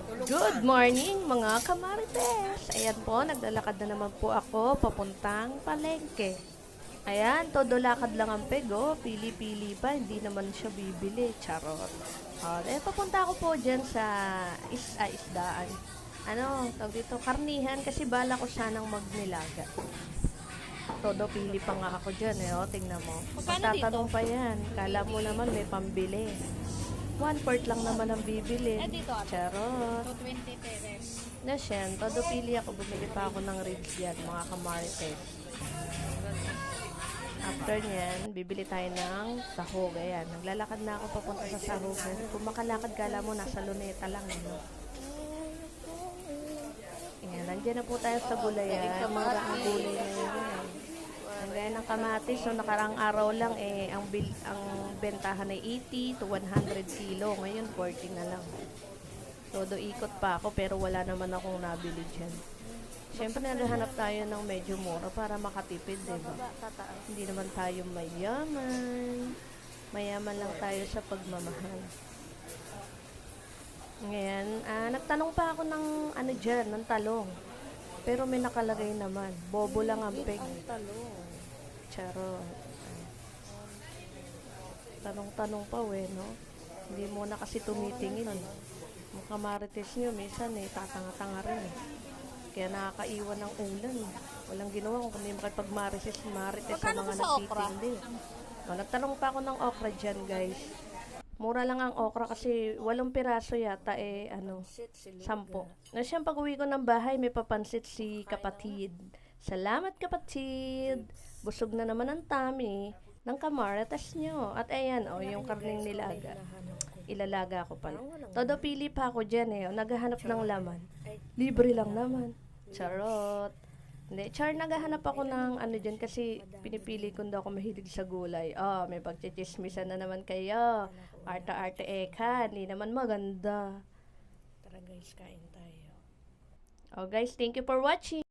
Good morning mga kamarites! Ayan po, naglalakad na naman po ako papuntang palengke. Ayan, todo lakad lang ang pego, pili-pili pa, hindi naman siya bibili, charot. Papunta ako po dyan sa isdaan. Ano, tawag dito, karnihan kasi bala ko sanang magnilaga. Todo pili pa nga ako dyan tingnan mo. Magtatanong pa yan, kala mo naman may pambili. 1/4 lang naman ang bibili. Dito ate. Charot. 220 pesos. Nasyan, todo pili ako. Bumili pa ako ng ribs yan, mga kamarites. After nyan, bibili tayo ng sahog. Ayan, naglalakad na ako papunta sa sahog. Kung makalakad, kala mo, nasa luneta lang. Ayan, nandiyan na po tayo sa gulayan. Mga ang gulay na yun. Ang gaya ng kamatis, so nakarang araw lang ang bentahan ay 80 to 100 kilo. Ngayon 40 na lang. Todo ikot pa ako pero wala naman akong nabili dyan. Siyempre naghahanap tayo ng medyo mura para makatipid, diba? Hindi naman tayo mayaman. Mayaman lang tayo sa pagmamahal. Ngayon, nagtanong pa ako ng dyan, ng talong. Pero may nakalagay naman, bobo lang ang peg. Charot. Tanong-tanong pa no? Hindi mo na kasi tumitingin. Mga kamarites nyo, minsan tatanga-tanga rin Kaya nakakaiwan ng ulan. Walang ginawa kung hindi makipagmarites sa mga nagtitindi. Nagtanong pa ako ng okra dyan, guys. Mura lang ang okra kasi 8 piraso yata 10. Siyang pag-uwi ko ng bahay, may papansit si kapatid. Salamat kapatid! Busog na naman ang tummy ng kamarites nyo. At ayan, yung karning nilaga. Ilalaga ko pala. Todo pili pa ako dyan naghahanap ng laman. Libre lang naman. Charot! Hindi, naghahanap ako ng dyan kasi pinipili ko daw ako mahilig sa gulay. May pagchichismisan na naman kayo. Arte-arte eka, hindi naman maganda. Tara guys, kain tayo. Guys, thank you for watching.